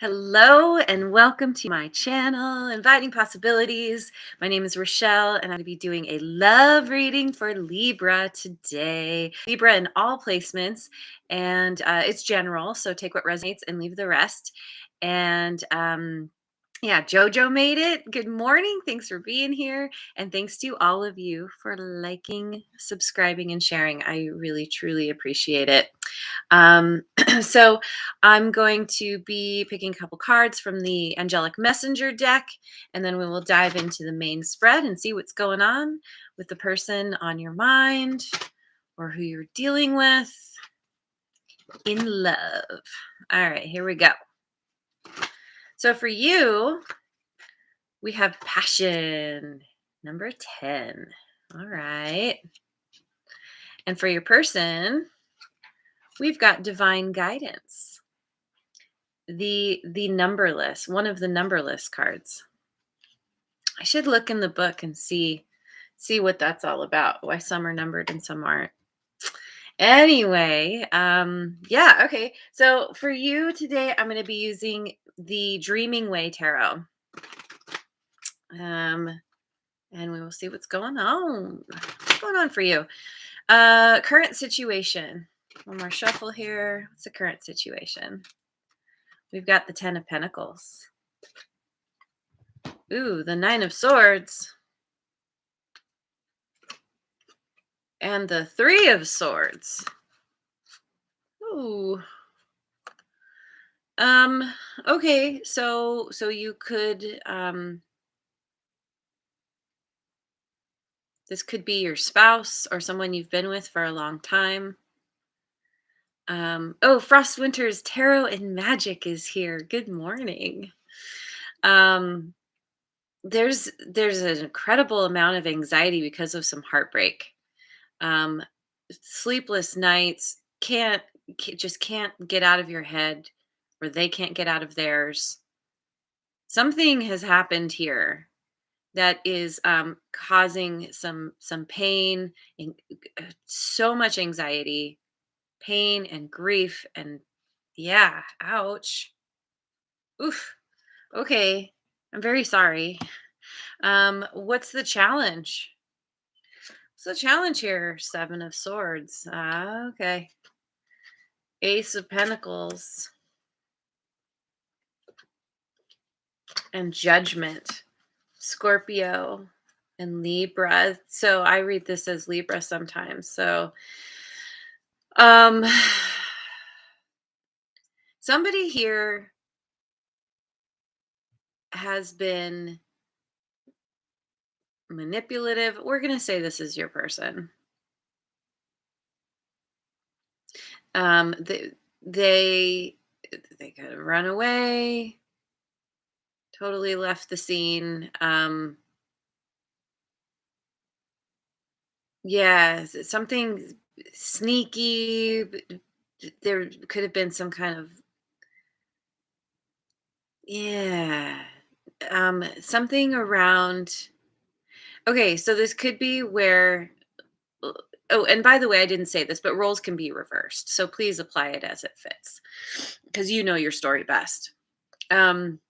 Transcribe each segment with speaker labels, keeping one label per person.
Speaker 1: Hello and welcome to my channel, Inviting Possibilities. My name is Rochelle, and I'm going to be doing a love reading for Libra today. Libra in all placements, and it's general, so take what resonates and leave the rest. And yeah, Jojo made it. Good morning. Thanks for being here. And thanks to all of you for liking, subscribing, and sharing. I really, truly appreciate it. Um, so I'm going to be picking a couple cards from the Angelic Messenger deck, and then we will dive into the main spread and see what's going on with the person on your mind or who you're dealing with in love. All right, here we go. So for you, we have passion, number 10. All right. And for your person, we've got divine guidance. The numberless, one of the numberless cards. I should look in the book and see what that's all about. Why some are numbered and some aren't. Anyway, yeah, okay. So for you today, I'm going to be using the Dreaming Way Tarot. And we will see what's going on. What's going on for you? Current situation. One more shuffle here. What's the current situation? We've got the 10 of Pentacles. Ooh, the 9 of Swords. And the 3 of Swords. Ooh. Okay, so you could this could be your spouse or someone you've been with for a long time. Oh, Frost Winter's Tarot and Magic is here. Good morning. Um there's an incredible amount of anxiety because of some heartbreak. Um Sleepless nights, just can't get out of your head, or they can't get out of theirs. Something has happened here that is causing some pain and so much anxiety, pain and grief, and yeah, ouch. Oof. Okay, I'm very sorry. What's the challenge? What's the challenge here? 7 of Swords. Okay. Ace of Pentacles and Judgment. Scorpio and Libra. So I read this as Libra sometimes. So um somebody here has been manipulative. We're going to say this is your person. Um they they they could have run away, totally left the scene. Yeah, something sneaky. There could have been some kind of, yeah, something around. Okay, so this could be where. Oh, and by the way, I didn't say this, but roles can be reversed. So please apply it as it fits, because you know your story best. Um,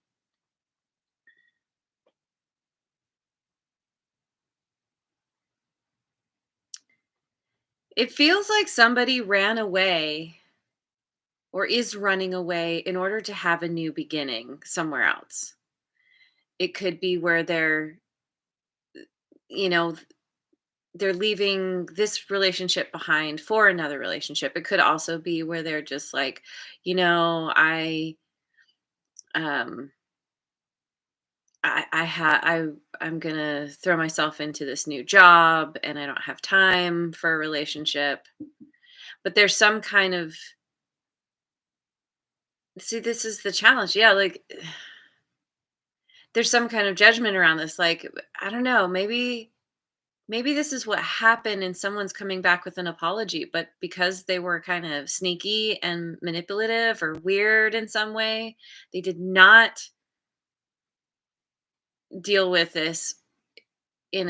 Speaker 1: it feels like somebody ran away or is running away in order to have a new beginning somewhere else. It could be where you know, they're leaving this relationship behind for another relationship. It could also be where they're just like, you know, um I'm gonna throw myself into this new job and I don't have time for a relationship. But there's some kind of, see, this is the challenge. Yeah, like there's some kind of judgment around this. Like, I don't know, maybe this is what happened and someone's coming back with an apology, but because they were kind of sneaky and manipulative or weird in some way, they did not deal with this in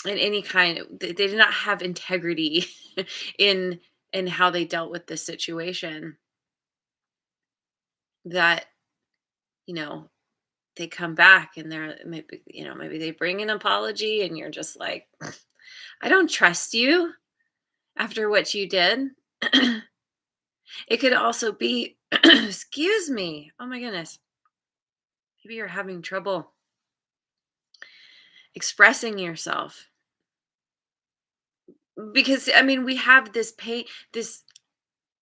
Speaker 1: any kind of, they did not have integrity in how they dealt with this situation. that, you know, they come back and they're maybe, maybe they bring an apology and you're just like, I don't trust you after what you did. It could also be, excuse me. Oh my goodness. Maybe you're having trouble expressing yourself because I mean, we have this pain, this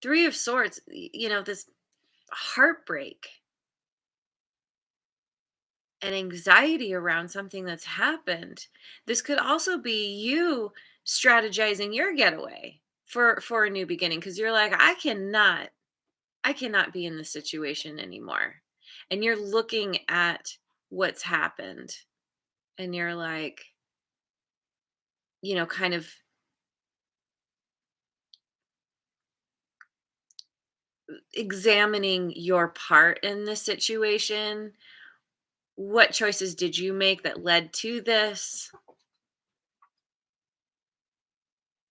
Speaker 1: three of swords, this heartbreak and anxiety around something that's happened. This could also be you strategizing your getaway for a new beginning because you're like, I cannot be in this situation anymore. And you're looking at what's happened and you're like, kind of examining your part in this situation. What choices did you make that led to this?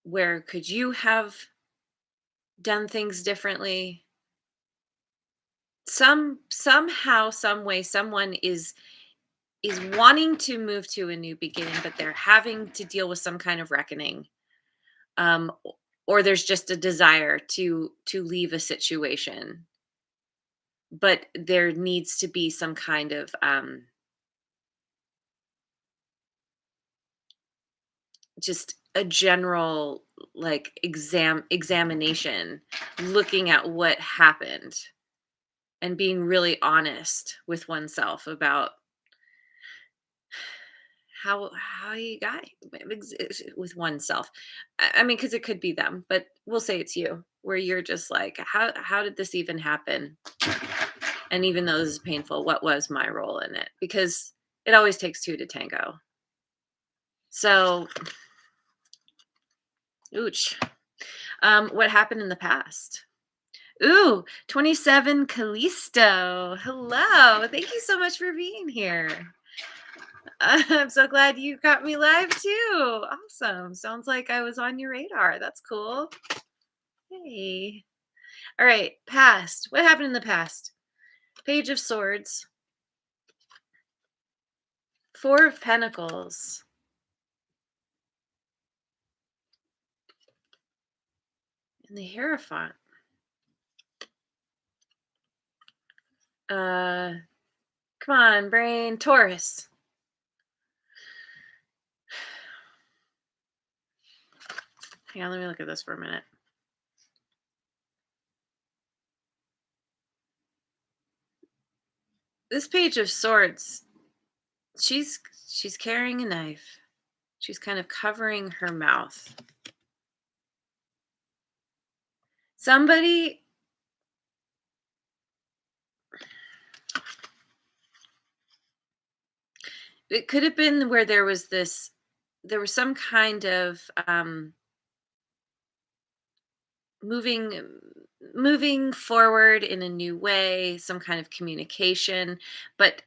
Speaker 1: Where could you have done things differently? Somehow, some way, someone is wanting to move to a new beginning, but they're having to deal with some kind of reckoning. Or there's just a desire to leave a situation, but there needs to be some kind of just a general like examination, looking at what happened and being really honest with oneself about how you got with oneself. I mean, because it could be them, but we'll say it's you, where you're just like, how did this even happen? And even though this is painful, what was my role in it? Because it always takes two to tango. So, ooch. What happened in the past? Ooh, 27 Callisto. Hello. Thank you so much for being here. I'm so glad you got me live too. Awesome. Sounds like I was on your radar. That's cool. Hey. All right. Past. What happened in the past? Page of Swords. Four of Pentacles. And the Hierophant. Uh, Come on, brain. Taurus. Hang on, let me look at this for a minute. This Page of Swords, she's carrying a knife. She's kind of covering her mouth. Somebody, it could have been where there was some kind of moving moving forward in a new way, some kind of communication, but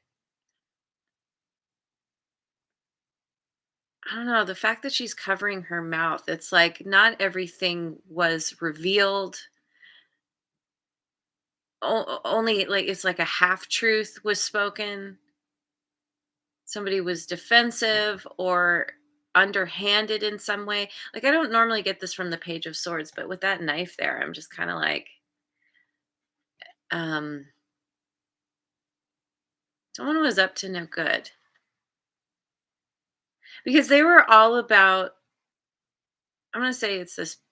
Speaker 1: I don't know, the fact that she's covering her mouth, it's like not everything was revealed. Only like it's like a half truth was spoken. Somebody was defensive or underhanded in some way. Like I don't normally get this from the Page of Swords, but with that knife there, I'm just kind of like, um, someone was up to no good because they were all about. I'm gonna say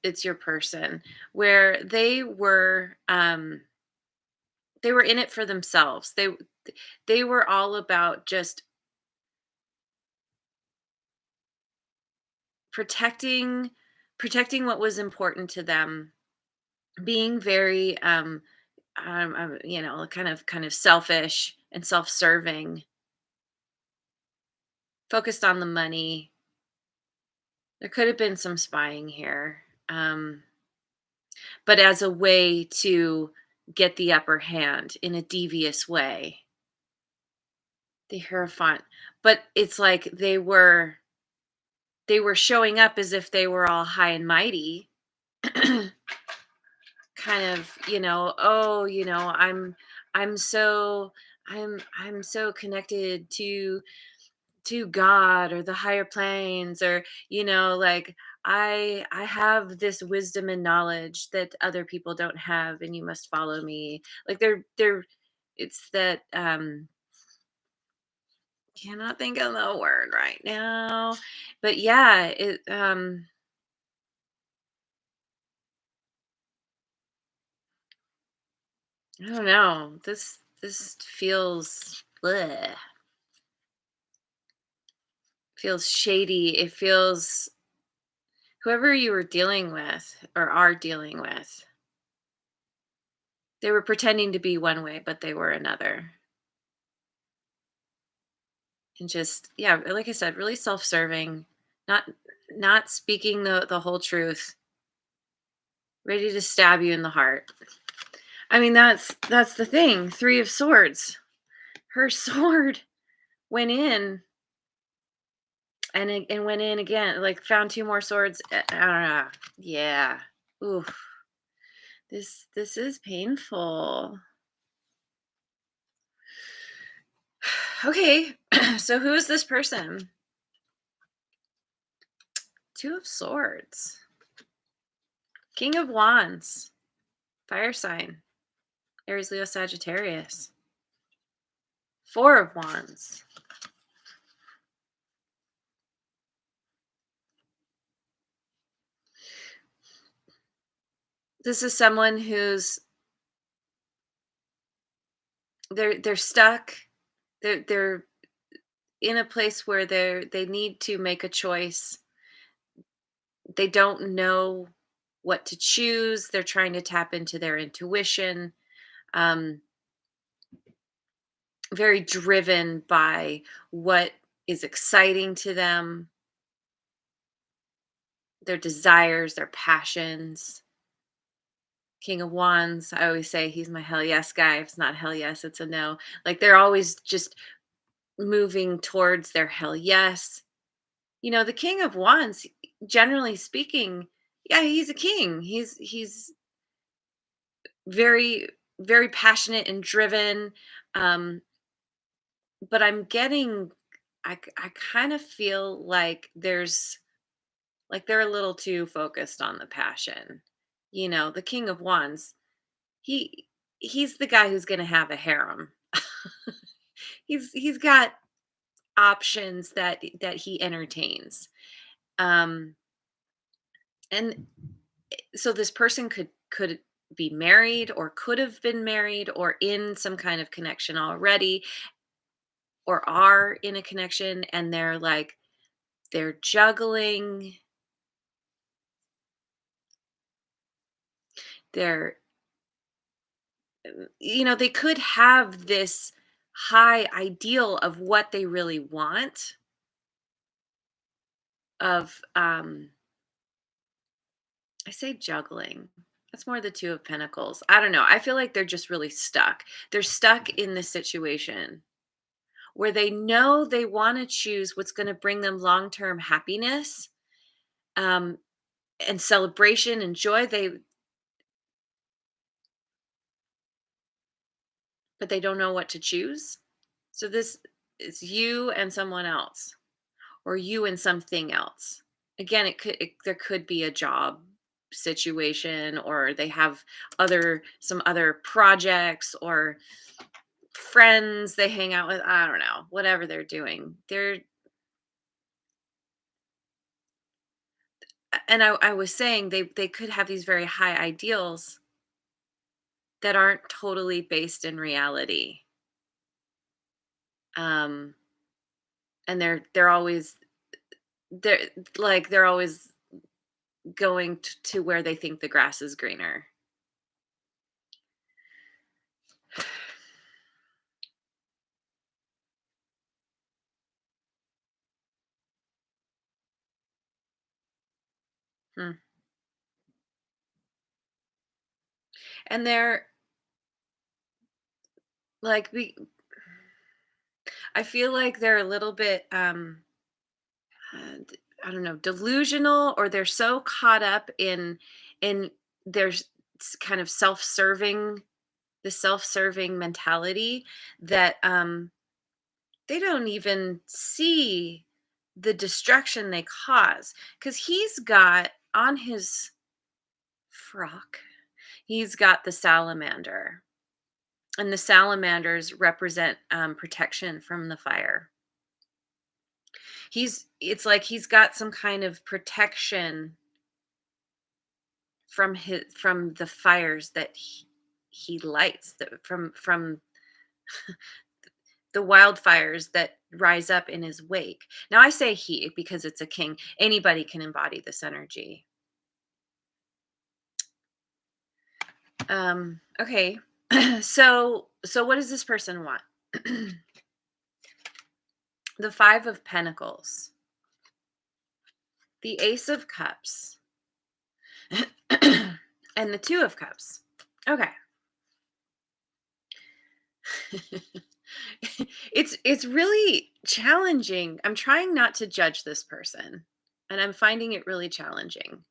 Speaker 1: it's your person where they were in it for themselves. They were all about just protecting protecting what was important to them, being very kind of selfish and self-serving, focused on the money. There could have been some spying here, but as a way to get the upper hand in a devious way. The Hierophant, but it's like they were showing up as if they were all high and mighty, kind kind of, oh, I'm so I'm so connected to God or the higher planes, or like I have this wisdom and knowledge that other people don't have, and you must follow me. Like they're it's that cannot think of the word right now. But yeah, I don't know. This feels shady. It feels whoever you were dealing with or are dealing with, they were pretending to be one way, but they were another. And just, yeah, like I said, really self-serving, not not speaking the whole truth, ready to stab you in the heart. I mean, that's the thing. 3 of swords. Her sword went in and went in again, like found 2 more swords. I don't know. Yeah. Ooh, this is painful. Okay. So who is this person? 2 of swords. King of wands. Fire sign. Aries, Leo, Sagittarius. 4 of wands. This is someone who's they're stuck. They're in a place where they need to make a choice. They don't know what to choose. They're trying to tap into their intuition. Um, very driven by what is exciting to them, their desires, their passions. King of Wands, I always say he's my hell yes guy. If it's not hell yes, it's a no. Like they're always just moving towards their hell yes. The King of Wands, generally speaking, yeah, he's a king. He's very, very passionate and driven. Um, but I'm getting I kind of feel like they're a little too focused on the passion. The King of Wands, he he's the guy who's gonna have a harem. He's got options that he entertains. Um, and so this person could be married or could have been married or in some kind of connection already or are in a connection, and they're juggling. They're they could have this high ideal of what they really want, of I say juggling. That's more the 2 of pentacles. I don't know. I feel like they're just really stuck. They're stuck in this situation where they know they want to choose what's going to bring them long-term happiness, um, and celebration and joy. But they don't know what to choose. So this is you and someone else, or you and something else. Again, there could be a job situation, or they have some other projects or friends they hang out with. I don't know, whatever they're doing. I was saying they could have these very high ideals that aren't totally based in reality. Um, and they're they're always going to where they think the grass is greener. Hmm. And they're like I feel like they're a little bit I don't know, delusional, or they're so caught up in their kind of self-serving, the self-serving mentality that they don't even see the destruction they cause, because he's got on his frock, he's got the salamander, and the salamanders represent protection from the fire. It's like he's got some kind of protection from the fires that he lights, from the wildfires that rise up in his wake. Now I say he because it's a king. Anybody can embody this energy. Okay. So what does this person want? The 5 of Pentacles, the Ace of Cups, and the 2 of Cups. Okay. It's really challenging. I'm trying not to judge this person, and I'm finding it really challenging.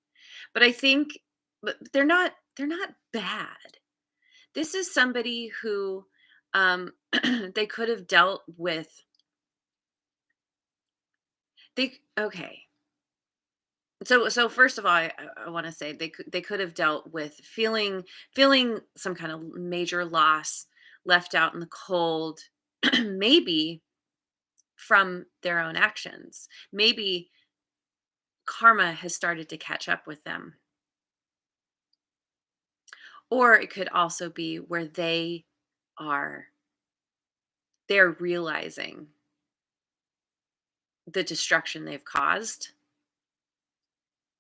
Speaker 1: But I think but they're not bad. This is somebody who they could have dealt with okay. So first of all, I want to say they could have dealt with feeling some kind of major loss, left out in the cold, maybe from their own actions. Maybe karma has started to catch up with them. Or it could also be where are they're realizing the destruction they've caused,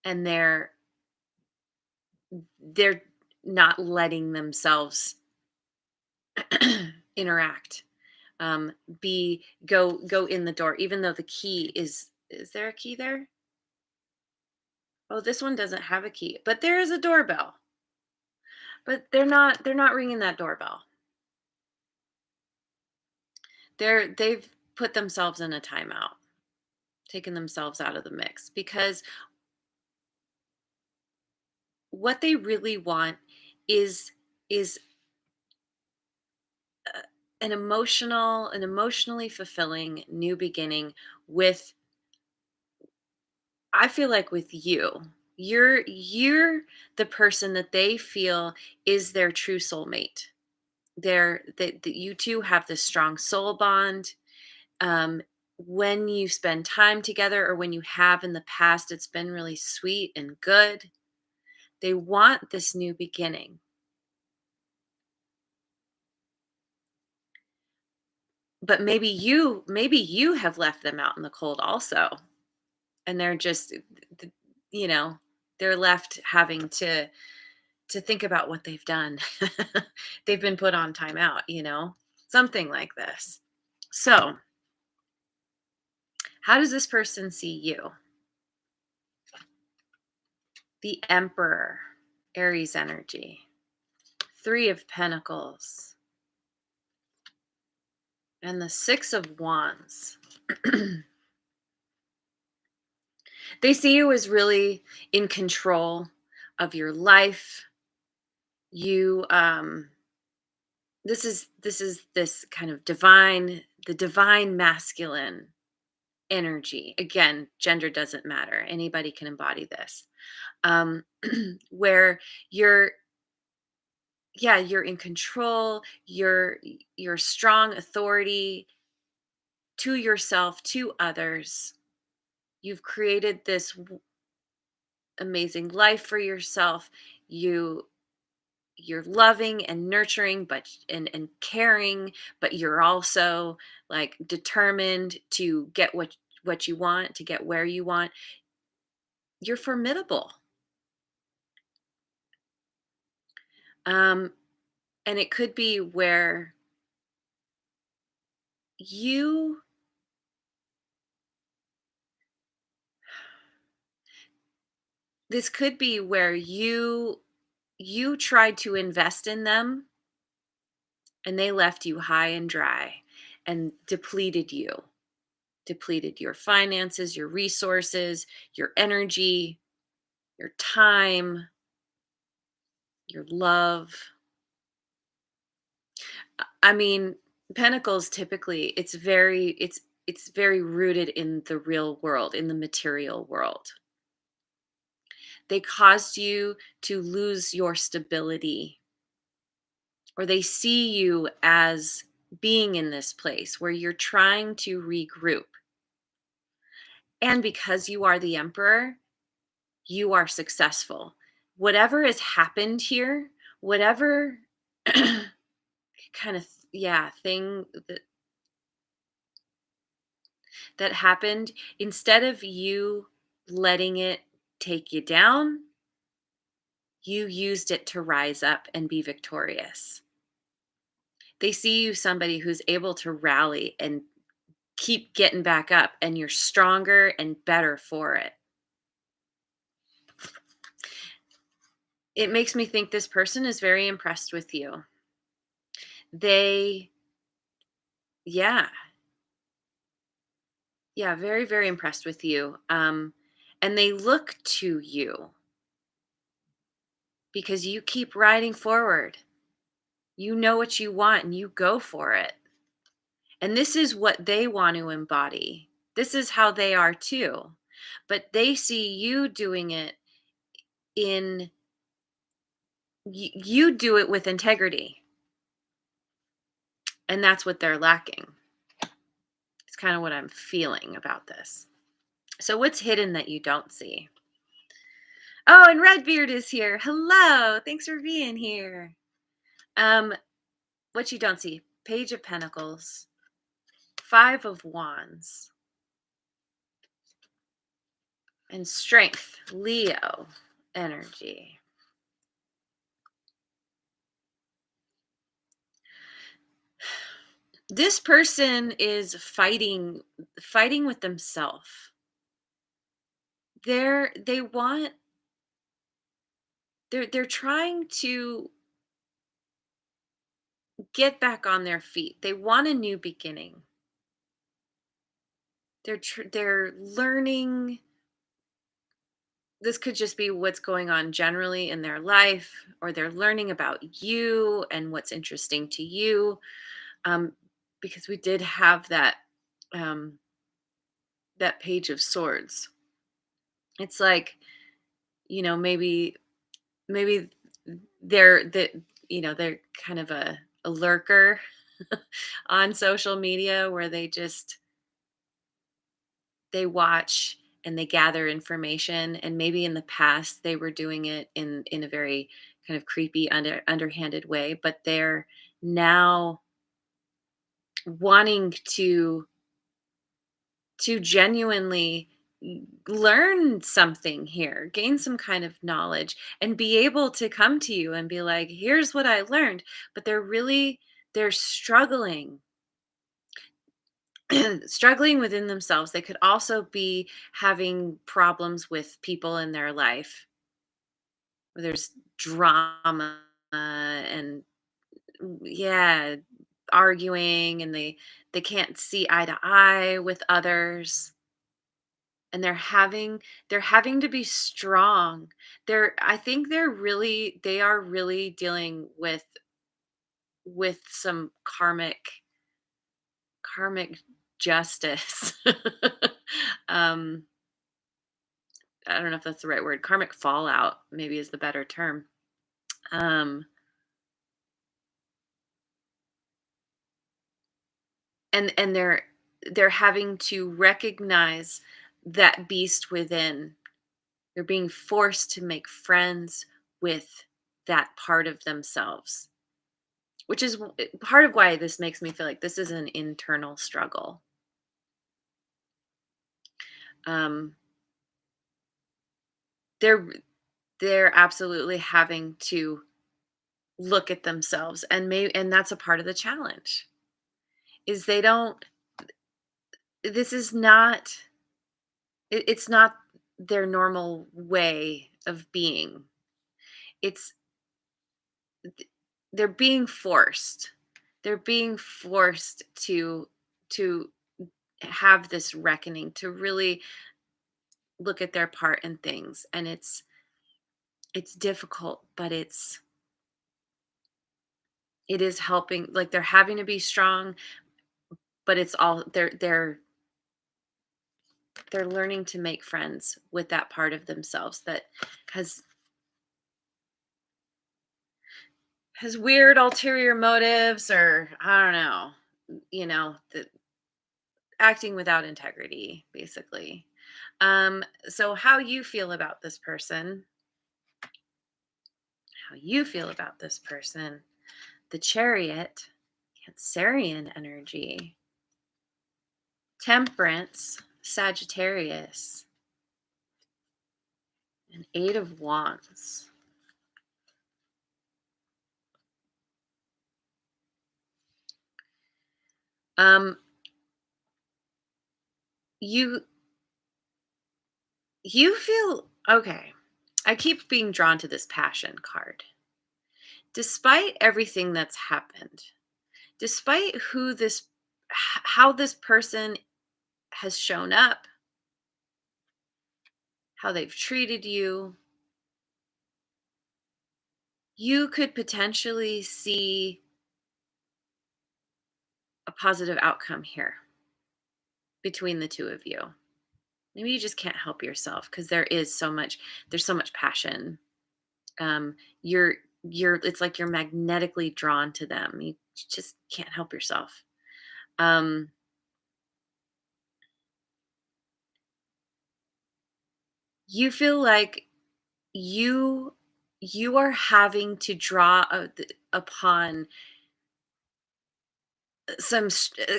Speaker 1: and they're not letting themselves interact, um be go in the door, even though the key is there a key there? Oh, this one doesn't have a key, but there is a doorbell. But they're not ringing that doorbell. They've put themselves in a timeout, taken themselves out of the mix, because what they really want is uh, an emotionally fulfilling new beginning with, I feel like, with you. You're the person that they feel is their true soulmate. That you two have this strong soul bond. um, when you spend time together, or when you have in the past, it's been really sweet and good. They want this new beginning, but maybe you have left them out in the cold also, and they're just you know they're left having to think about what they've done. They've been put on timeout, something like this. So, how does this person see you? The Emperor, Aries energy, 3 of Pentacles, and the 6 of Wands. They see you as really in control of your life. You this is this kind of the divine masculine energy. Again, gender doesn't matter. Anybody can embody this. Um where you're yeah, you're in control, you're strong authority to yourself, to others. You've created this amazing life for yourself. You're loving and nurturing, but and caring, but you're also like determined to get what you want, to get where you want. You're formidable. Um and it could be where you this could be where you tried to invest in them, and they left you high and dry and depleted your finances, your resources, your energy, your time, your love. I mean, pentacles typically it's very rooted in the real world, in the material world. They caused you to lose your stability, or they see you as being in this place where you're trying to regroup. And because you are the emperor, you are successful. Whatever has happened here, whatever kind of yeah, thing that happened, instead of you letting it take you down, you used it to rise up and be victorious. They see you somebody who's able to rally and keep getting back up, and you're stronger and better for it. It makes me think this person is very impressed with you. They, yeah, yeah, very, very impressed with you. And they look to you because you keep riding forward. You know what you want and you go for it. And this is what they want to embody. This is how they are too. But they see you doing it in, you do it with integrity. And that's what they're lacking. It's kind of what I'm feeling about this. So, what's hidden that you don't see? Oh, and Redbeard is here. Hello. Thanks for being here. Um, what you don't see: Page of Pentacles, Five of Wands, and Strength, Leo energy. This person is fighting with themselves. They want they're trying to get back on their feet. They want a new beginning. They're learning. This could just be what's going on generally in their life, or they're learning about you and what's interesting to you. Um, because we did have um, that Page of Swords. It's like, maybe they're kind of a lurker on social media, where they watch and they gather information, and maybe in the past they were doing it in a very kind of creepy underhanded way, but they're now wanting to genuinely learn something here, gain some kind of knowledge, and be able to come to you and be like, here's what I learned. But they're struggling struggling within themselves. They could also be having problems with people in their life where there's drama and yeah, arguing, and they can't see eye to eye with others, and they're having to be strong. I think they are really dealing with some karmic justice. um I don't know if that's the right word. Karmic fallout maybe is the better term. um and they're having to recognize that beast within. They're being forced to make friends with that part of themselves, which is part of why this makes me feel like this is an internal struggle. Um, they're they're absolutely having to look at themselves, and that's a part of the challenge. Is they don't. This is not. It's not their normal way of being. It's they're being forced. They're being forced to have this reckoning, to really look at their part in things, and it's difficult, but It is helping, like, they're having to be strong, but it's all they're learning to make friends with that part of themselves that has has weird ulterior motives, or I don't know, the acting without integrity, basically. So how you feel about this person, how you feel about this person, the Chariot, Cancerian energy, Temperance, Sagittarius, and Eight of Wands. Um, you you feel okay. I keep being drawn to this Passion card. Despite everything that's happened, despite how this person has shown up, how they've treated you, you could potentially see a positive outcome here between the two of you. Maybe you just can't help yourself because there's so much passion. Um, you're it's like you're magnetically drawn to them. You just can't help yourself. Um, you feel like you you are having to draw upon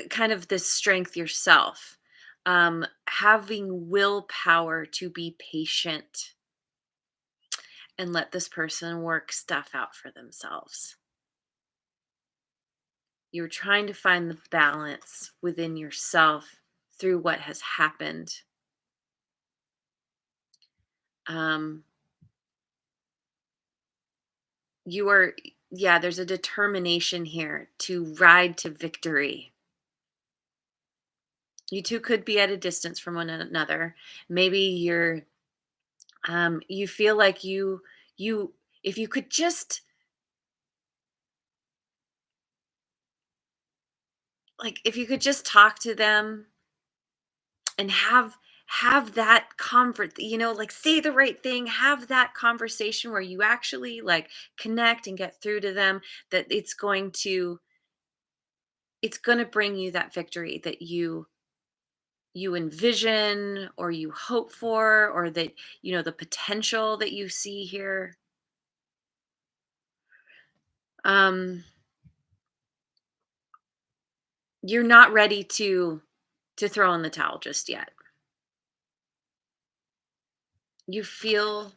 Speaker 1: kind of this strength yourself, having willpower to be patient and let this person work stuff out for themselves. You're trying to find the balance within yourself through what has happened. um you are Yeah, there's a determination here to ride to victory. You two could be at a distance from one another. Maybe you feel like you if you could just, like, if you could just talk to them and have that comfort, like, say the right thing, have that conversation where you actually, like, connect and get through to them, that it's going to bring you that victory that you envision, or you hope for, or that, the potential that you see here. um you're not ready to throw in the towel just yet. You feel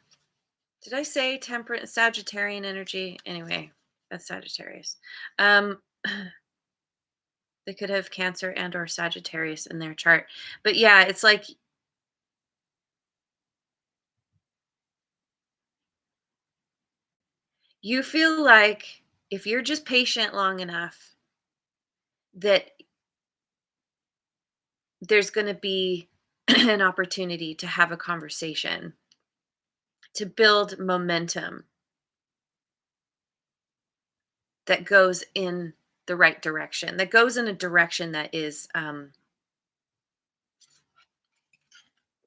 Speaker 1: Did I say temperate Sagittarian energy? Anyway, that's Sagittarius. Um, they could have Cancer and or Sagittarius in their chart. But yeah, it's like you feel like if you're just patient long enough, that there's going to be an opportunity to have a conversation, to build momentum that goes in the right direction, that goes in a direction that is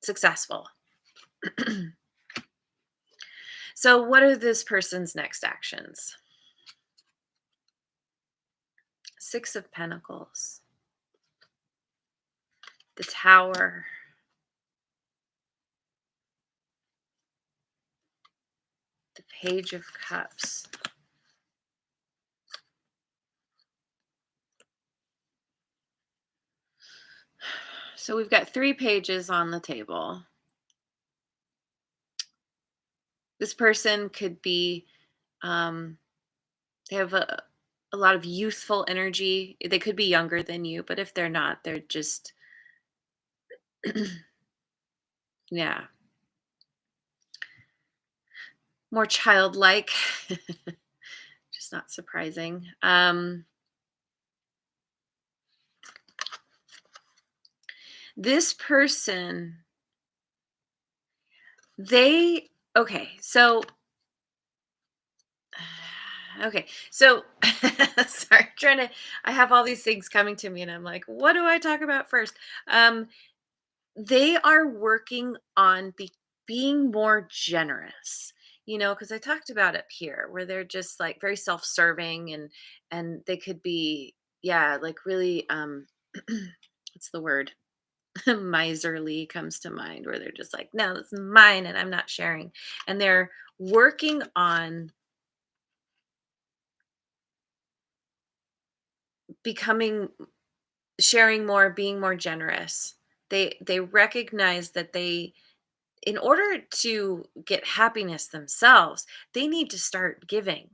Speaker 1: successful. So, what are this person's next actions? Six of Pentacles, the Tower, the Page of Cups. So we've got 3 pages on the table. This person could be, um, they have a lot of youthful energy. They could be younger than you, but if they're not, they're just, yeah, more childlike. Just not surprising. This person, they, okay, so Okay. So sorry, trying to I have all these things coming to me and I'm like, what do I talk about first? Um they are working on being more generous. Because I talked about up here where they're just like very self-serving and they could be, yeah, like really what's the word? Miserly comes to mind, where they're just like, no, it's mine and I'm not sharing. And they're working on becoming sharing more, being more generous. They recognize that in order to get happiness themselves, they need to start giving.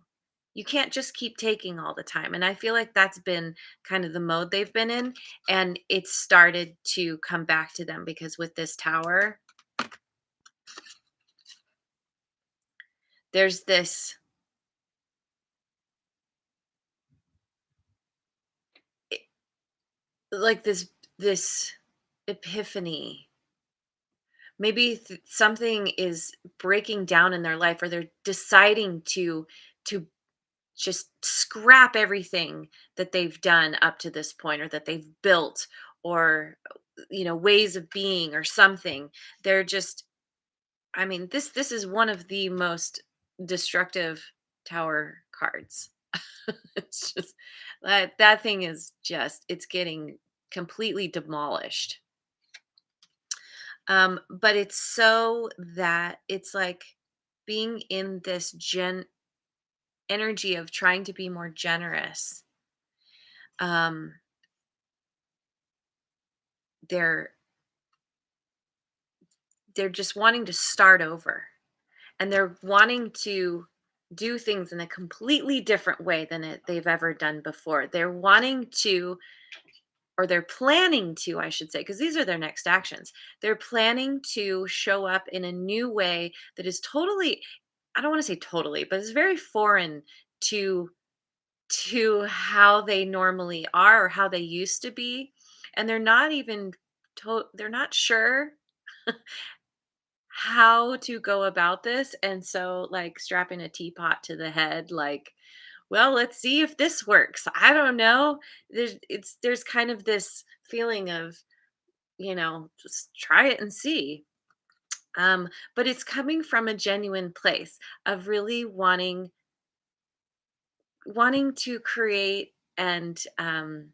Speaker 1: You can't just keep taking all the time. And I feel like that's been kind of the mode they've been in. And it's started to come back to them because with this tower, there's this i- like this epiphany. Maybe something is breaking down in their life, or they're deciding to just scrap everything that they've done up to this point, or that they've built, or ways of being or something. They're just, I mean, this is one of the most destructive tower cards. It's just that thing is just, it's getting completely demolished. But it's so that it's like being in this energy of trying to be more generous. um they're they're just wanting to start over, and they're wanting to do things in a completely different way than they've ever done before. They're wanting to, or they're planning to, I should say, because these are their next actions. They're planning to show up in a new way that is totally, I don't want to say totally, but it's very foreign to how they normally are, or how they used to be. And they're not even they're not sure how to go about this. And so, like, strapping a teapot to the head, like, well, let's see if this works. I don't know. There's kind of this feeling of, just try it and see. But it's coming from a genuine place of really wanting to create and um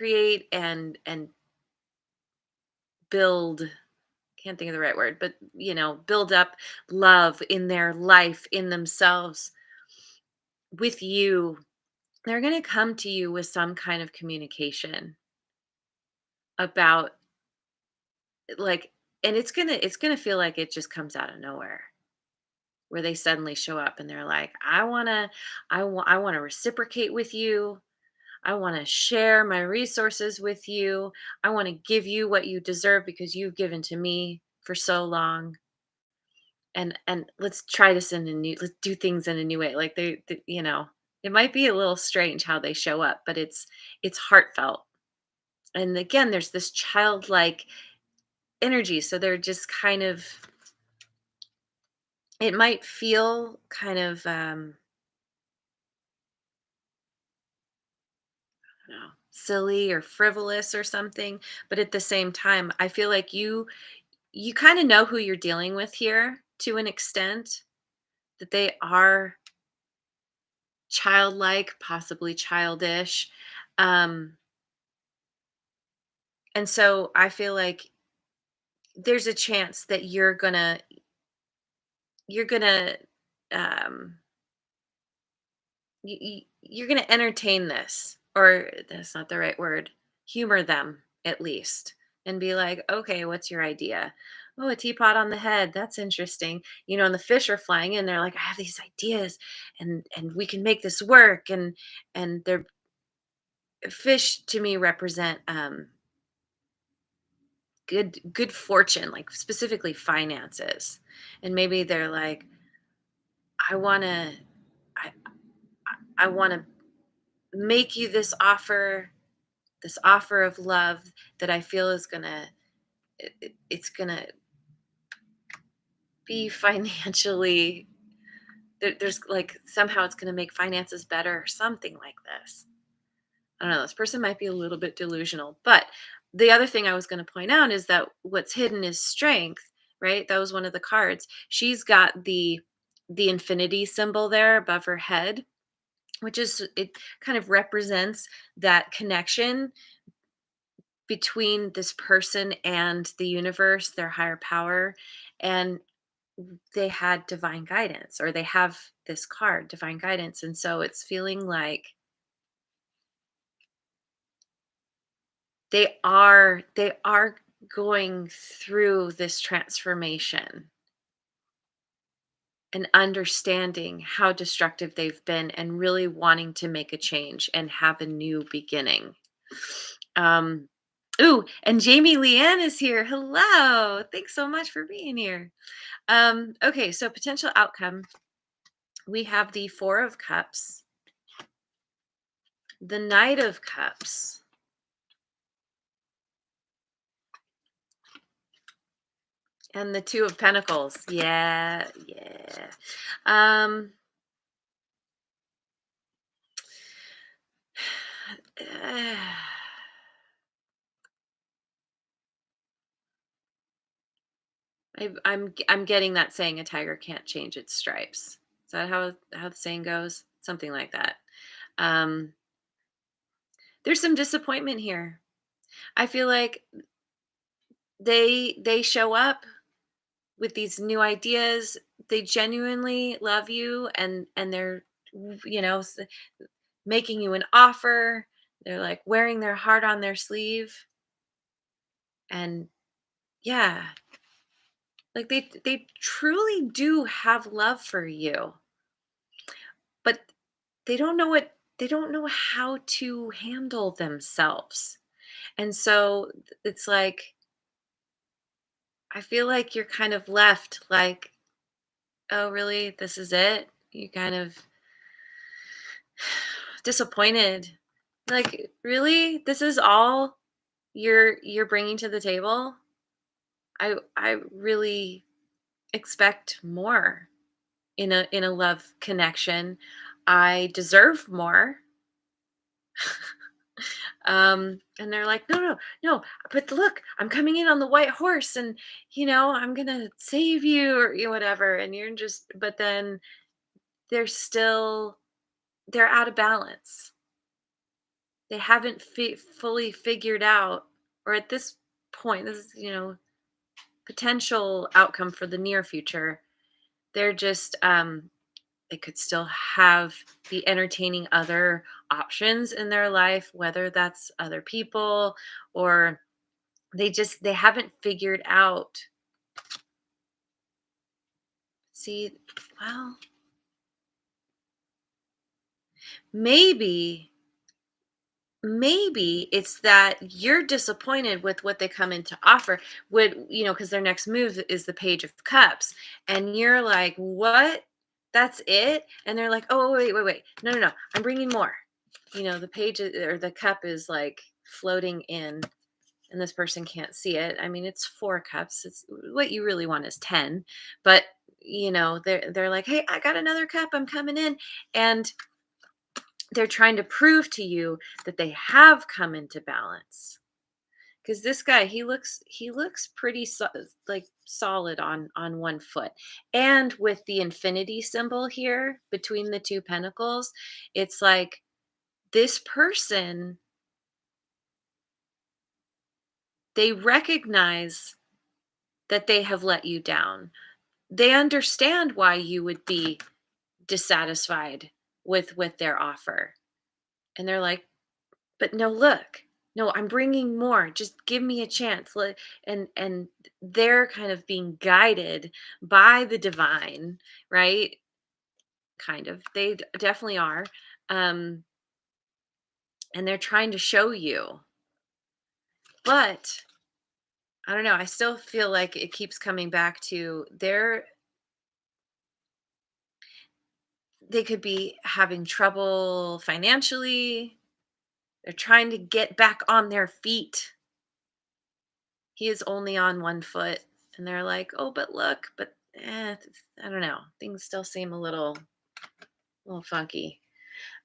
Speaker 1: and build, can't think of the right word, but build up love in their life, in themselves, with you. They're going to come to you with some kind of communication about, like, and it's going to feel like it just comes out of nowhere, where they suddenly show up and they're like, I want to reciprocate with you. I want to share my resources with you. I want to give you what you deserve because you've given to me for so long. And let's try this in a new, let's do things in a new way. Like it might be a little strange how they show up, but it's heartfelt. And again, there's this childlike energy. So they're just kind of, it might feel kind of I don't know, silly or frivolous or something, but at the same time, I feel like you kind of know who you're dealing with here to an extent, that they are childlike, possibly childish. Um, and so I feel like there's a chance that you're gonna um you're gonna entertain this, or that's not the right word, humor them at least, and be like, okay, what's your idea? Oh, a teapot on the head, that's interesting. And the fish are flying in, they're like, I have these ideas, and we can make this work. And they're, fish to me represent good fortune, like specifically finances. And maybe they're like, I want to I, I want to make you this offer of love that I feel is going to, it's going to be financially there's like somehow it's going to make finances better or something like this. I don't know. This person might be a little bit delusional. But the other thing I was going to point out is that what's hidden is strength, right? That was one of the cards. She's got the infinity symbol there above her head, which is it kind of represents that connection between this person and the universe, their higher power, and they had divine guidance, or they have this card, divine guidance. And so it's feeling like they are going through this transformation and understanding how destructive they've been and really wanting to make a change and have a new beginning. Um Ooh, and Jamie Leanne is here. Hello. Thanks so much for being here. Okay, so potential outcome. We have the 4 of Cups, the Knight of Cups, and the 2 of Pentacles. Yeah, yeah. Um I'm getting that saying a tiger can't change its stripes. Is that how the saying goes? Something like that. Um, there's some disappointment here. I feel like they show up with these new ideas. They genuinely love you, and they're making you an offer. They're like wearing their heart on their sleeve, and yeah, like they truly do have love for you, but they don't know how to handle themselves. And so it's like I feel like you're kind of left like, "Oh, really? This is it?" You kind of disappointed. Like, "Really? This is all you're bringing to the table? I really expect more in a love connection. I deserve more." And they're like, no, but look, I'm coming in on the white horse, and I'm gonna save you, or whatever. And you're just, but then they're still, they're out of balance. They haven't fully figured out, or at this point, this is, potential outcome for the near future. They're just, they could still have be entertaining other options in their life, whether that's other people, or they haven't figured out. See, well, maybe maybe it's that you're disappointed with what they come in to offer, would because their next move is the Page of Cups, and you're like, what, that's it? And they're like, oh, wait, no, I'm bringing more. The or the cup is like floating in, and this person can't see it. I mean, it's 4 cups. It's what you really want is 10. But they're like, hey, I got another cup, I'm coming in. And they're trying to prove to you that they have come into balance. Because this guy, he looks pretty like solid on one foot. And with the infinity symbol here between the 2 pentacles, it's like this person, they recognize that they have let you down. They understand why you would be dissatisfied with their offer. And they're like, "But no, look. No, I'm bringing more. Just give me a chance." And they're kind of being guided by the divine, right? Kind of. They definitely are. Um and they're trying to show you. But I don't know, I still feel like it keeps coming back to they could be having trouble financially. They're trying to get back on their feet. He is only on one foot. And they're like, oh, but look, but I don't know. Things still seem a little funky.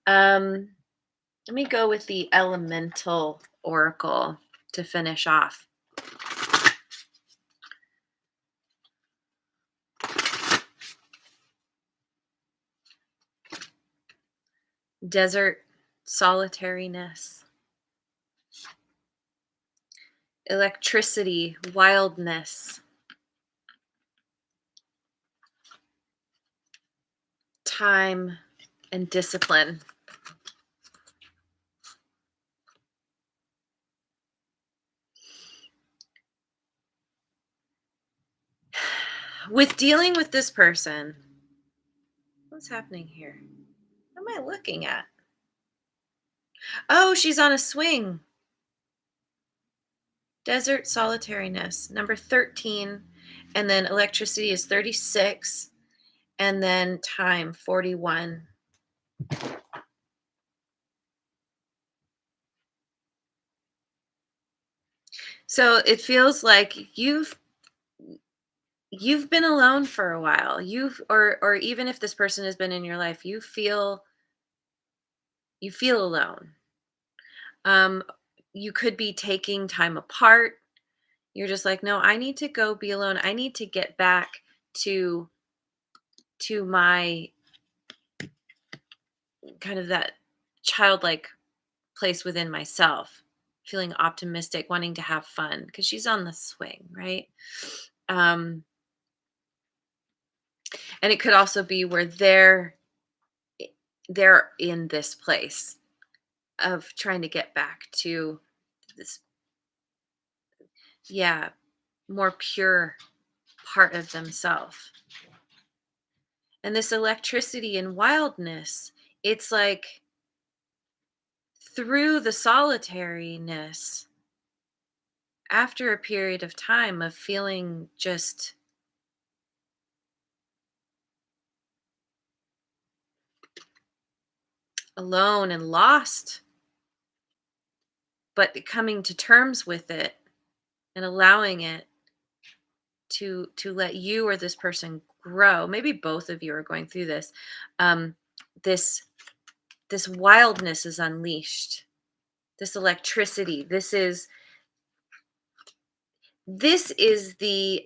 Speaker 1: Um, Let me go with the elemental oracle to finish off. Desert solitariness, electricity, wildness, time, and discipline. With dealing with this person, what's happening here? What am I looking at? Oh, she's on a swing. Desert solitariness, number 13. And then electricity is 36. And then time, 41. So it feels like you've been alone for a while. Or even if this person has been in your life, you feel alone. Um, you could be taking time apart. You're just like, no, I need to go be alone. I need to get back to my kind of that childlike place within myself, feeling optimistic, wanting to have fun because she's on the swing, right? Um, and it could also be where they're in this place of trying to get back to this, yeah, more pure part of themselves. And this electricity and wildness, it's like through the solitariness, after a period of time of feeling just alone and lost, but coming to terms with it and allowing it to let you or this person grow. Maybe both of you are going through this. um this this wildness is unleashed, this electricity, this is the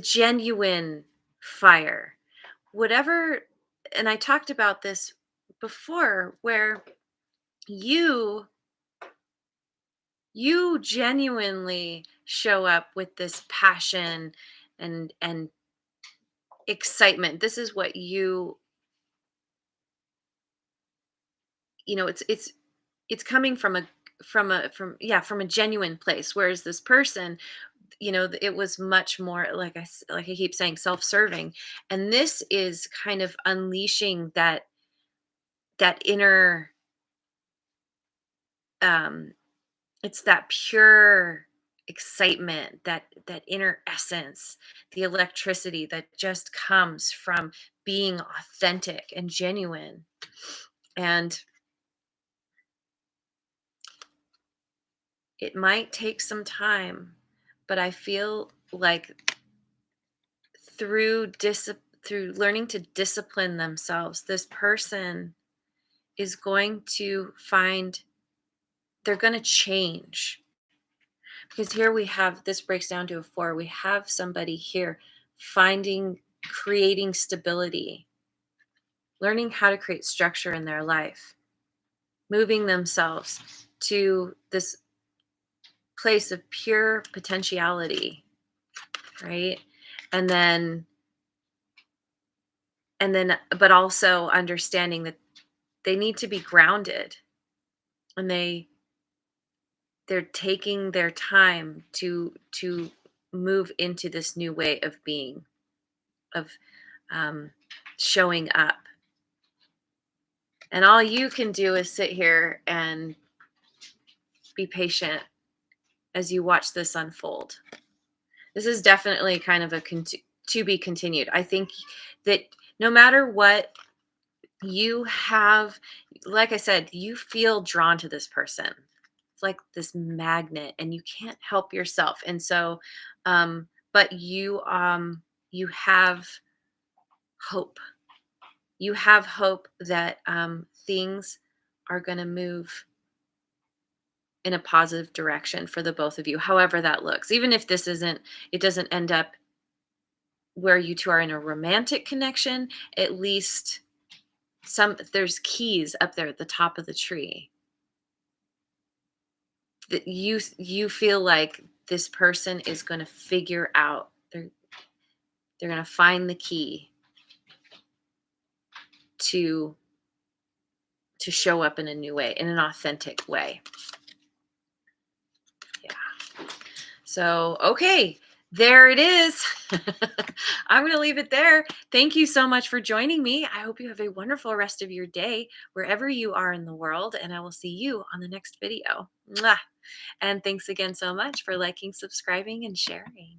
Speaker 1: genuine fire, whatever. And I talked about this before, where you you genuinely show up with this passion and excitement. This is what it's coming from a genuine place, whereas this person, it was much more, like I keep saying, self-serving. And this is kind of unleashing that inner, um it's that pure excitement, that inner essence, the electricity that just comes from being authentic and genuine. And it might take some time, but I feel like through learning to discipline themselves, this person is going to find they're going to change. Because here we have, this breaks down to a 4. We have somebody here creating stability, learning how to create structure in their life, moving themselves to this place of pure potentiality, right? And then, but also understanding that they need to be grounded, and they're taking their time to move into this new way of being, of um, showing up. And all you can do is sit here and be patient as you watch this unfold. This is definitely kind of to be continued. I think that no matter what you have, like I said, you feel drawn to this person. It's like this magnet, and you can't help yourself. And so, but you have hope. You have hope that things are going to move in a positive direction for the both of you, however that looks. Even if it doesn't end up where you two are in a romantic connection, at least there's keys up there at the top of the tree that you feel like this person is going to figure out. They're going to find the key to show up in a new way, in an authentic way. Yeah. So, okay, there it is. I'm going to leave it there. Thank you so much for joining me. I hope you have a wonderful rest of your day wherever you are in the world, and I will see you on the next video. Mwah. And thanks again so much for liking, subscribing, and sharing.